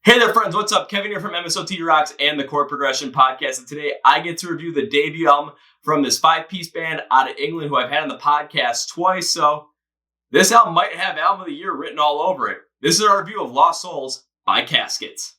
Hey there, friends. What's up? Kevin here from MSOT Rocks and the Chord Progression Podcast. And today I get to review the debut album from this five-piece band out of England who I've had on the podcast twice. So this album might have Album of the Year written all over it. This is our review of Lost Souls by Caskets.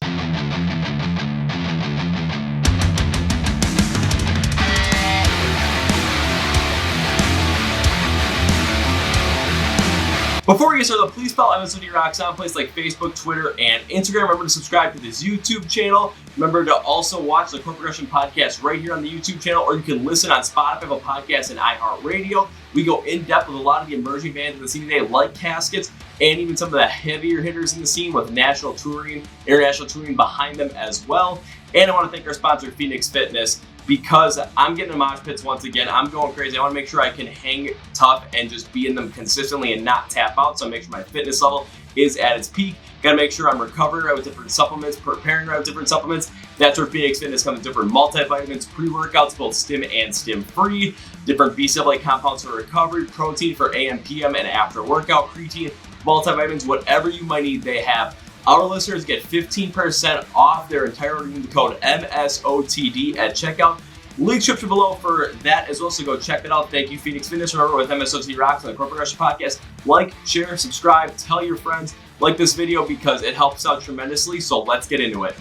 Before we get started, please follow MSOT Rocks on places like Facebook, Twitter, and Instagram. Remember to subscribe to this YouTube channel. Remember to also watch the Chord Progression Podcast right here on the YouTube channel, or you can listen on Spotify, Apple Podcasts, and iHeart Radio. We go in depth with a lot of the emerging bands in the scene today, like Caskets, and even some of the heavier hitters in the scene with national touring, international touring behind them as well. And I want to thank our sponsor, Phoenix Fitness, because I'm getting in mosh pits once again. I'm going crazy. I want to make sure I can hang tough and just be in them consistently and not tap out. So I make sure my fitness level is at its peak. Got to make sure I'm recovering right with different supplements, preparing right with different supplements. That's where Phoenix Fitness comes with different multivitamins, pre-workouts, both stim and stim-free, different BCAA compounds for recovery, protein for AM, PM, and after workout, creatine, multivitamins, whatever you might need, they have. Our listeners get 15% off their entire order using the code MSOTD at checkout. Link description below for that as well, so go check it out. Thank you, Phoenix Fitness. Remember, with MSOT Rocks and the Chord Progression Podcast, like, share, subscribe, tell your friends, like this video because it helps out tremendously. So let's get into it.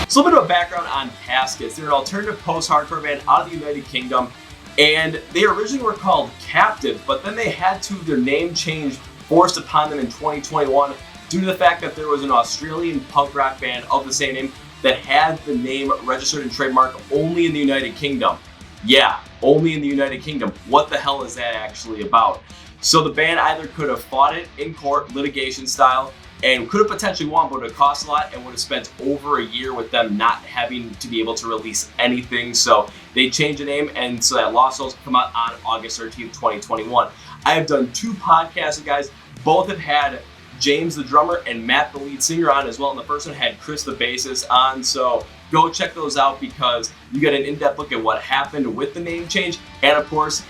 So a little bit of background on Caskets. They're an alternative post-hardcore band out of the United Kingdom. And they originally were called Captive, but then they had to have their name change forced upon them in 2021 due to the fact that there was an Australian punk rock band of the same name that had the name registered and trademarked only in the United Kingdom. Yeah, only in the United Kingdom. What the hell is that actually about? So the band either could have fought it in court, litigation style, and could have potentially won, but it would have cost a lot and would have spent over a year with them not having to be able to release anything. So they changed the name, and so that Lost Souls come out on August 13th, 2021. I have done two podcasts, you guys. Both have had James the drummer and Matt the lead singer on as well, and the first one had Chris the bassist on. So go check those out because you get an in-depth look at what happened with the name change and, of course,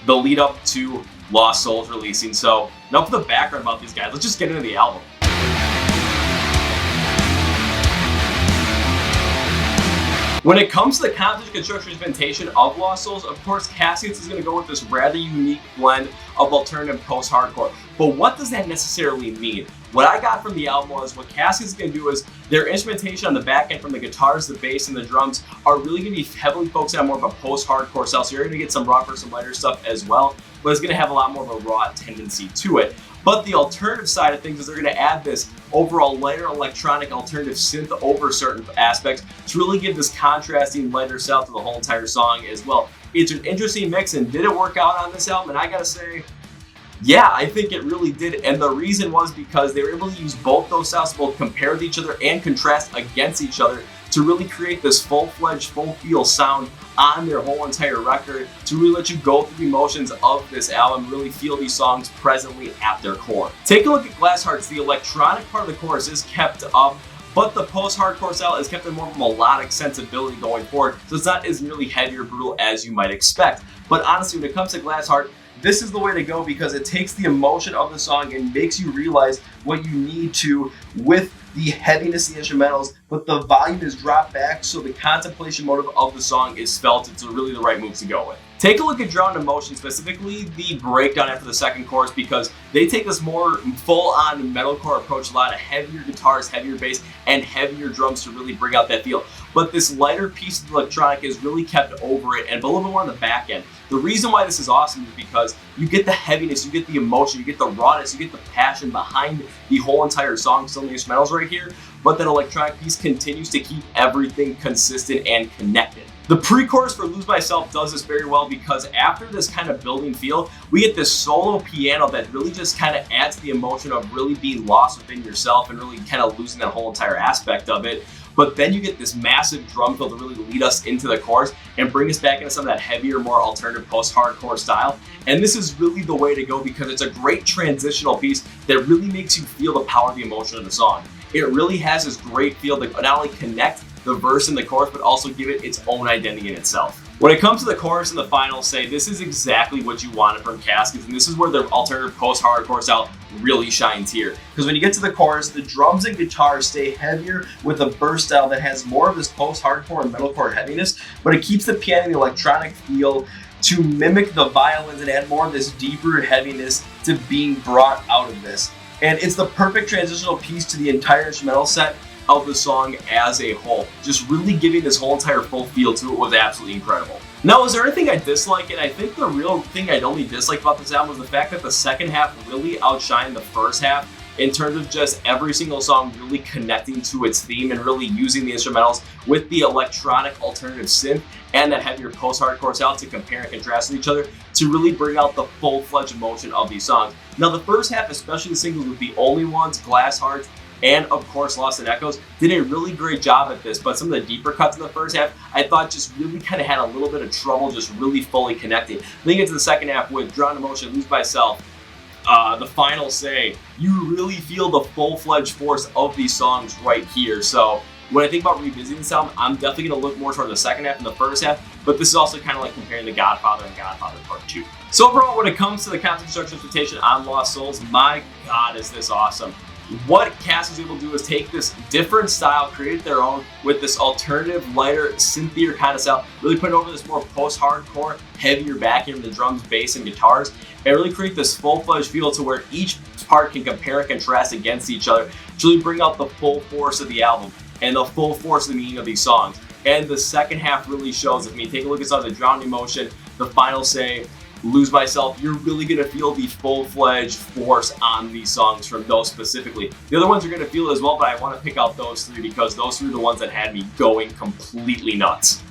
the lead up to Lost Souls releasing. So enough of the background about these guys. Let's just get into the album. When it comes to the composition, construction, instrumentation of Lost Souls, of course, Caskets is going to go with this rather unique blend of alternative post-hardcore. But what does that necessarily mean? What I got from the album was what Caskets is going to do is their instrumentation on the back end from the guitars, the bass, and the drums are really going to be heavily focused on more of a post-hardcore style. So you're going to get some rougher, some lighter stuff as well, but it's going to have a lot more of a raw tendency to it. But the alternative side of things is they're going to add this overall lighter electronic alternative synth over certain aspects to really give this contrasting lighter sound to the whole entire song as well. It's an interesting mix, and did it work out on this album? And I gotta say, yeah, I think it really did. And the reason was because they were able to use both those styles to both compare with each other and contrast against each other to really create this full-fledged, full-feel sound on their whole entire record to really let you go through the emotions of this album, really feel these songs presently at their core. Take a look at Glass Hearts. The electronic part of the chorus is kept up, but the post-hardcore style is kept in more of a melodic sensibility going forward, so it's not as nearly heavy or brutal as you might expect. But honestly, when it comes to Glass Heart, this is the way to go because it takes the emotion of the song and makes you realize what you need to with the heaviness of the instrumentals, but the volume is dropped back so the contemplation motive of the song is felt. It's really the right move to go with. Take a look at Drowned Emotion, specifically the breakdown after the second chorus, because they take this more full-on metalcore approach, a lot of heavier guitars, heavier bass, and heavier drums to really bring out that feel. But this lighter piece of electronic is really kept over it and a little bit more on the back end. The reason why this is awesome is because you get the heaviness, you get the emotion, you get the rawness, you get the passion behind the whole entire song, still in the instrumentals right here, but that electronic piece continues to keep everything consistent and connected. The pre-chorus for Lose Myself does this very well because after this kind of building feel, we get this solo piano that really just kind of adds the emotion of really being lost within yourself and really kind of losing that whole entire aspect of it. But then you get this massive drum fill to really lead us into the chorus and bring us back into some of that heavier, more alternative post-hardcore style. And this is really the way to go because it's a great transitional piece that really makes you feel the power of the emotion of the song. It really has this great feel to not only connect the verse and the chorus, but also give it its own identity in itself. When it comes to the chorus and the final say, this is exactly what you wanted from Caskets, and this is where their alternative post-hardcore style really shines here. Because when you get to the chorus, the drums and guitars stay heavier with a burst style that has more of this post-hardcore and metalcore heaviness, but it keeps the piano and the electronic feel to mimic the violins and add more of this deeper heaviness to being brought out of this. And it's the perfect transitional piece to the entire instrumental set of the song as a whole. Just really giving this whole entire full feel to it was absolutely incredible. Now, is there anything I dislike? And I think the real thing I only dislike about this album was the fact that the second half really outshined the first half in terms of just every single song really connecting to its theme and really using the instrumentals with the electronic alternative synth and that heavier post-hardcore style to compare and contrast with each other to really bring out the full-fledged emotion of these songs. Now, the first half, especially the singles with The Only Ones, Glass Hearts, and of course Lost in Echoes, did a really great job at this, but some of the deeper cuts in the first half I thought just really kind of had a little bit of trouble just really fully connecting. Then you get to the second half with Drowned Emotion, Lose Myself, the final say, you really feel the full-fledged force of these songs right here. So when I think about revisiting this album, I'm definitely going to look more toward the second half than the first half, but this is also kind of like comparing The Godfather and Godfather Part 2. So overall, when it comes to the concept construction instrumentation on Lost Souls, my God, is this awesome. What Caskets was able to do is take this different style, create it their own with this alternative, lighter, synthier kind of style, really put it over this more post-hardcore, heavier backing of the drums, bass, and guitars, and really create this full-fledged feel to where each part can compare and contrast against each other to really bring out the full force of the album and the full force of the meaning of these songs. And the second half really shows it. I mean, take a look at some of the Drowned Emotion, the final say, Lose Myself. You're really going to feel the full-fledged force on these songs from those specifically. The other ones you're going to feel as well, but I want to pick out those three because those three are the ones that had me going completely nuts.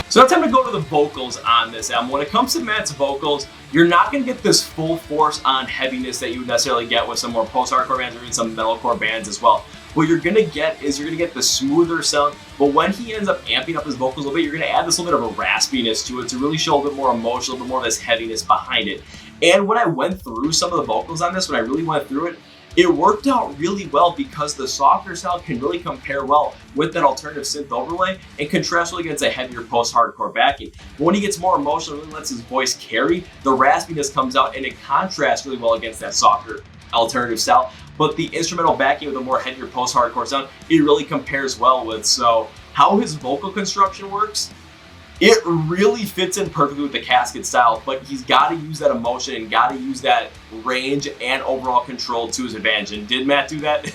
So now time to go to the vocals on this album. When it comes to Matt's vocals, you're not going to get this full force on heaviness that you would necessarily get with some more post-hardcore bands or even some metalcore bands as well. What you're going to get is you're going to get the smoother sound, but when he ends up amping up his vocals a little bit, you're going to add this little bit of a raspiness to it to really show a bit more emotion, a little bit more of this heaviness behind it. And when I went through some of the vocals on this, when I really went through it, it worked out really well because the softer style can really compare well with that alternative synth overlay and contrast really against a heavier post-hardcore backing. But when he gets more emotional, really lets his voice carry, the raspiness comes out and it contrasts really well against that softer alternative style. But the instrumental backing with a more heavier post-hardcore sound, it really compares well with. So how his vocal construction works, it really fits in perfectly with the Casket style, but he's got to use that emotion and got to use that range and overall control to his advantage. And did Matt do that?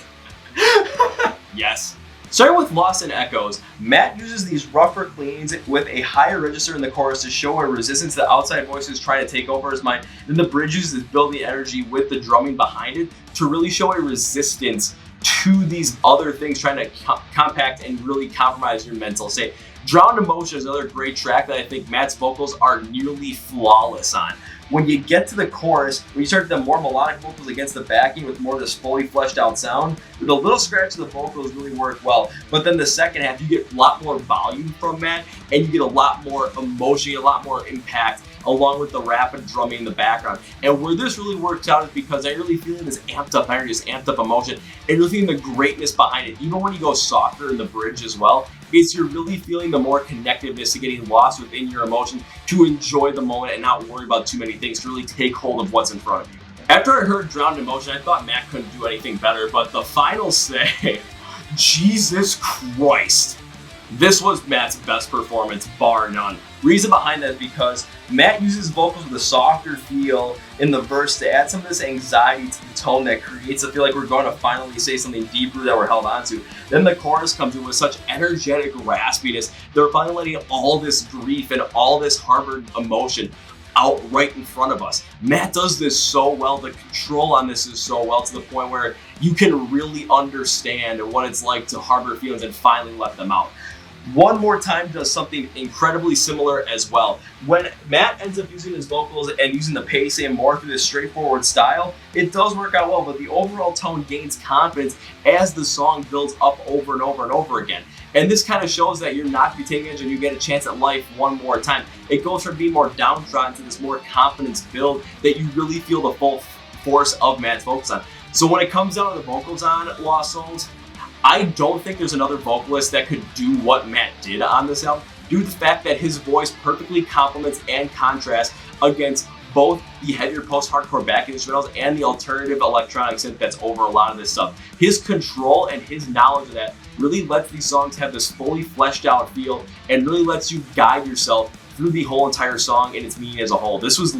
Yes. Starting with Lost in Echoes, Matt uses these rougher cleans with a higher register in the chorus to show a resistance to outside voices trying to take over his mind. Then the bridge uses this building energy with the drumming behind it to really show a resistance to these other things trying to compact and really compromise your mental state. Drowned Emotion is another great track that I think Matt's vocals are nearly flawless on. When you get to the chorus, when you start the more melodic vocals against the backing with more of this fully fleshed out sound, with a little scratch of the vocals really work well. But then the second half, you get a lot more volume from Matt, and you get a lot more emotion, a lot more impact, along with the rapid drumming in the background. And where this really works out is because I'm really feeling this amped up energy, this amped up emotion, and you're feeling the greatness behind it. Even when you go softer in the bridge as well, is you're really feeling the more connectiveness to getting lost within your emotion to enjoy the moment and not worry about too many things, to really take hold of what's in front of you. After I heard Drowned Emotion, I thought Matt couldn't do anything better, but the final say, Jesus Christ. This was Matt's best performance, bar none. Reason behind that is because Matt uses vocals with a softer feel in the verse to add some of this anxiety to the tone that creates a feel like we're going to finally say something deeper that we're held on to. Then the chorus comes in with such energetic raspiness. They're finally letting all this grief and all this harbored emotion out right in front of us. Matt does this so well. The control on this is so well to the point where you can really understand what it's like to harbor feelings and finally let them out. One More Time does something incredibly similar as well. When Matt ends up using his vocals and using the pacing more through this straightforward style, it does work out well, but the overall tone gains confidence as the song builds up over and over and over again. And this kind of shows that you're not going to be taking edge and you get a chance at life one more time. It goes from being more downtrodden to this more confidence build that you really feel the full force of Matt's vocals on. So when it comes down to the vocals on Lost Souls, I don't think there's another vocalist that could do what Matt did on this album, due to the fact that his voice perfectly complements and contrasts against both the heavier post-hardcore backing instrumentals and the alternative electronic synth that's over a lot of this stuff. His control and his knowledge of that really lets these songs have this fully fleshed out feel and really lets you guide yourself through the whole entire song and its meaning as a whole. This was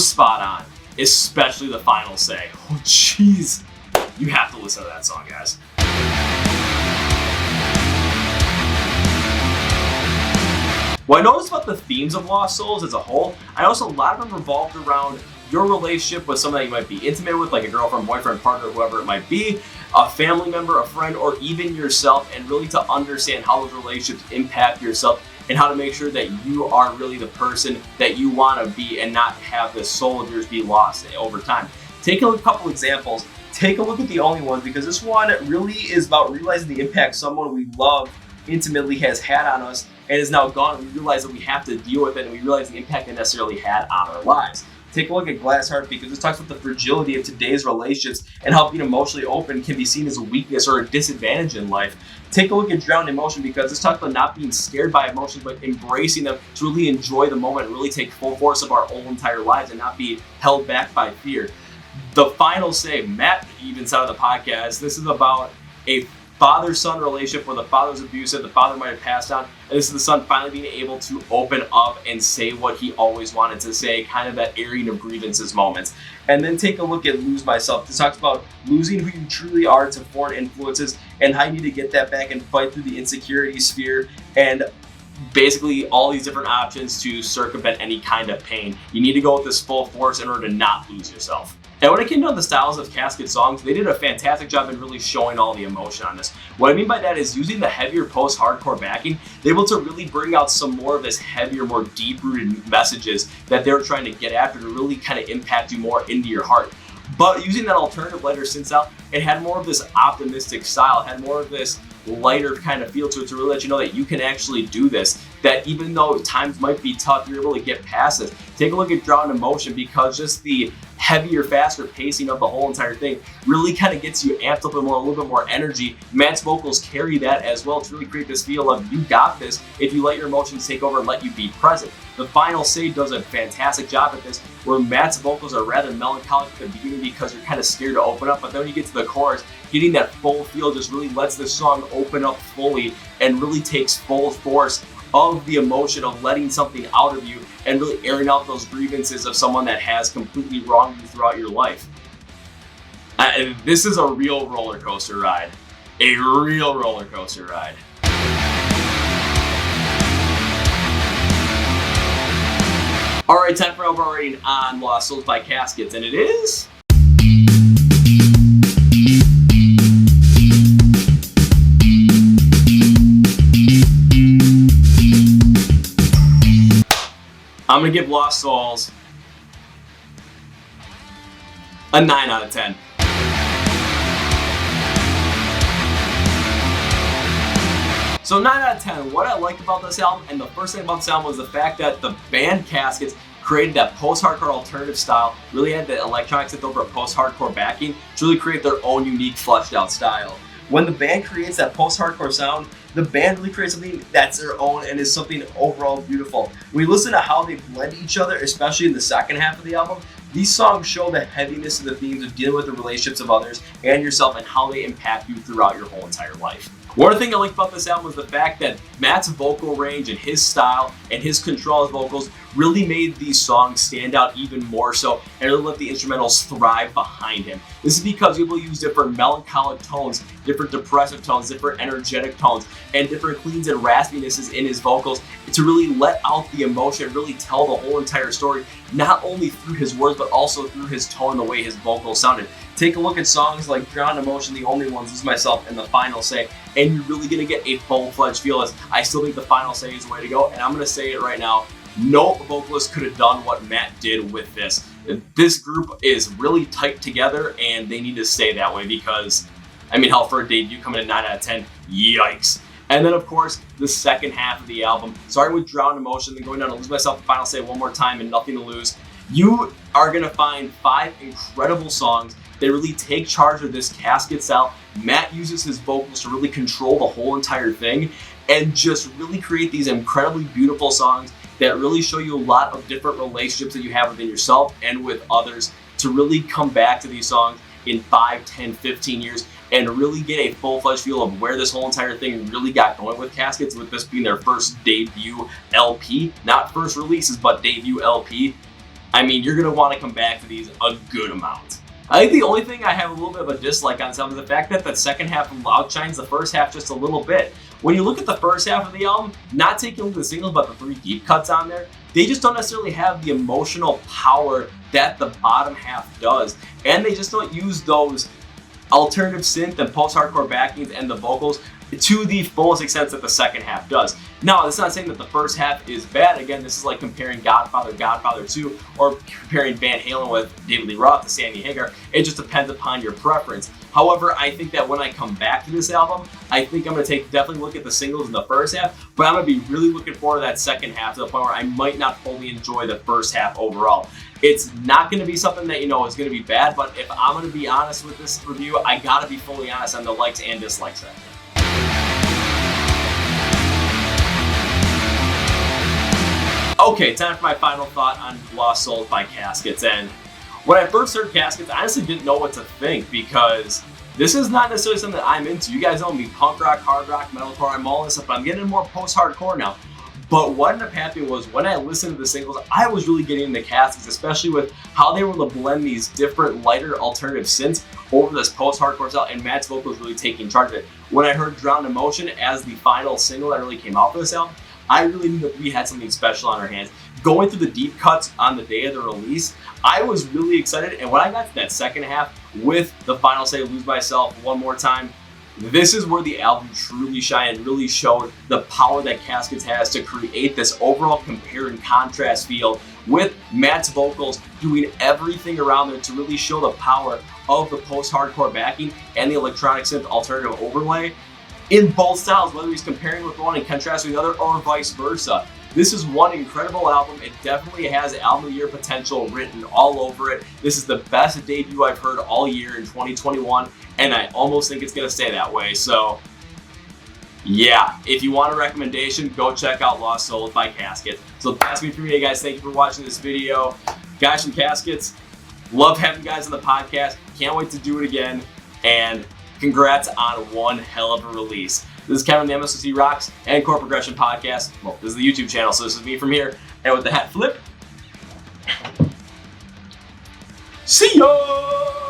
spot on, especially the final say. Oh jeez, you have to listen to that song, guys. What I noticed about the themes of Lost Souls as a whole, I noticed a lot of them revolved around your relationship with someone that you might be intimate with, like a girlfriend, boyfriend, partner, whoever it might be, a family member, a friend, or even yourself, and really to understand how those relationships impact yourself and how to make sure that you are really the person that you want to be and not have the soul of yours be lost over time. Take a couple examples. Take a look at The Only Ones, because this one really is about realizing the impact someone we love intimately has had on us and is now gone, and we realize that we have to deal with it, and we realize the impact it necessarily had on our lives. Take a look at Glass Heart, because this talks about the fragility of today's relationships and how being emotionally open can be seen as a weakness or a disadvantage in life. Take a look at Drowned Emotion, because this talks about not being scared by emotions, but embracing them to really enjoy the moment and really take full force of our whole entire lives and not be held back by fear. The final say, Matt even said on the podcast, this is about a father-son relationship where the father's abusive, the father might have passed on, and this is the son finally being able to open up and say what he always wanted to say, kind of that airing of grievances moments. And then take a look at Lose Myself. This talks about losing who you truly are to foreign influences and how you need to get that back and fight through the insecurity sphere and basically all these different options to circumvent any kind of pain. You need to go with this full force in order to not lose yourself. And when it came down to the styles of Casket songs, they did a fantastic job in really showing all the emotion on this. What I mean by that is using the heavier post-hardcore backing, they're able to really bring out some more of this heavier, more deep-rooted messages that they were trying to get after to really kind of impact you more into your heart. But using that alternative lighter synth style, it had more of this optimistic style, it had more of this lighter kind of feel to it to really let you know that you can actually do this, that even though times might be tough, you're able to get past this. Take a look at Drowned Emotion, because just the heavier, faster pacing of the whole entire thing really kind of gets you amped up and more, a little bit more energy. Matt's vocals carry that as well to really create this feel of you got this if you let your emotions take over and let you be present. The final say does a fantastic job at this, where Matt's vocals are rather melancholic at the beginning because you're kind of scared to open up, but then when you get to the chorus, getting that full feel just really lets the song open up fully and really takes full force of the emotion of letting something out of you and really airing out those grievances of someone that has completely wronged you throughout your life. This is a real roller coaster ride. A real roller coaster ride. Alright, time for overall rating on Lost Souls by Caskets, and it is... I'm going to give Lost Souls a 9 out of 10. So 9 out of 10, what I liked about this album, and the first thing about this album was the fact that the band Caskets created that post-hardcore alternative style, really had the electronic synth over a post-hardcore backing to really create their own unique fleshed out style. When the band creates that post-hardcore sound, the band really creates something that's their own and is something overall beautiful. When you listen to how they blend each other, especially in the second half of the album, these songs show the heaviness of the themes of dealing with the relationships of others and yourself and how they impact you throughout your whole entire life. One thing I like about this album was the fact that Matt's vocal range and his style and his control of vocals really made these songs stand out even more so and really let the instrumentals thrive behind him. This is because he will use different melancholic tones, different depressive tones, different energetic tones, and different cleans and raspinesses in his vocals to really let out the emotion and really tell the whole entire story, not only through his words but also through his tone and the way his vocals sounded. Take a look at songs like Drowned Emotion, The Only Ones, Lose Myself, and The Final Say, and you're really going to get a full-fledged feel. As I still think The Final Say is the way to go, and I'm going to say it right now, no vocalist could have done what Matt did with this. This group is really tight together, and they need to stay that way because, I mean, hell, for a debut coming in 9 out of 10, yikes. And then, of course, the second half of the album, starting with Drowned Emotion, then going down to Lose Myself, The Final Say one more time, and Nothing to Lose. You are going to find 5 incredible songs They really take charge of this Casket style. Matt uses his vocals to really control the whole entire thing and just really create these incredibly beautiful songs that really show you a lot of different relationships that you have within yourself and with others, to really come back to these songs in 5, 10, 15 years and really get a full-fledged feel of where this whole entire thing really got going with Caskets, with this being their first debut LP, not first releases, but debut LP. I mean, you're gonna want to come back to these a good amount. I think the only thing I have a little bit of a dislike on this album is the fact that the second half outshines the first half just a little bit. When you look at the first half of the album, not taking a look at the singles, but the 3 deep cuts on there, they just don't necessarily have the emotional power that the bottom half does. And they just don't use those alternative synth and post-hardcore backings and the vocals to the fullest extent that the second half does. Now, that's not saying that the first half is bad. Again, this is like comparing Godfather 2, or comparing Van Halen with David Lee Roth to Sammy Hagar. It just depends upon your preference. However, I think that when I come back to this album, I think I'm going to definitely look at the singles in the first half, but I'm going to be really looking forward to that second half, to the point where I might not fully enjoy the first half overall. It's not going to be something that, you know, is going to be bad, but if I'm going to be honest with this review, I got to be fully honest on the likes and dislikes section. Okay, time for my final thought on Lost Souls by Caskets. And when I first heard Caskets, I honestly didn't know what to think, because this is not necessarily something that I'm into. You guys know me, punk rock, hard rock, metalcore, I'm all this stuff, but I'm getting more post-hardcore now. But what ended up happening was, when I listened to the singles, I was really getting into Caskets, especially with how they were able to blend these different lighter alternative synths over this post-hardcore style, and Matt's vocals really taking charge of it. When I heard Drowned Emotion as the final single that really came out for this album, I really knew that we had something special on our hands. Going through the deep cuts on the day of the release, I was really excited, and when I got to that second half with the final say, Lose Myself, One More Time, this is where the album truly shined and really showed the power that Caskets has to create this overall compare and contrast feel, with Matt's vocals doing everything around there to really show the power of the post-hardcore backing and the electronic synth alternative overlay in both styles, whether he's comparing with one and contrasting with the other, or vice versa. This is one incredible album. It definitely has album of the year potential written all over it. This is the best debut I've heard all year in 2021, and I almost think it's going to stay that way. So yeah, if you want a recommendation, go check out Lost Souls by Caskets. So that's me for today, guys. Thank you for watching this video. Guys from Caskets, love having you guys on the podcast. Can't wait to do it again, and congrats on one hell of a release. This is Kevin, the MSOC Rocks and Chord Progression Podcast. Well, this is the YouTube channel, so this is me from here. And with the hat flip, see ya!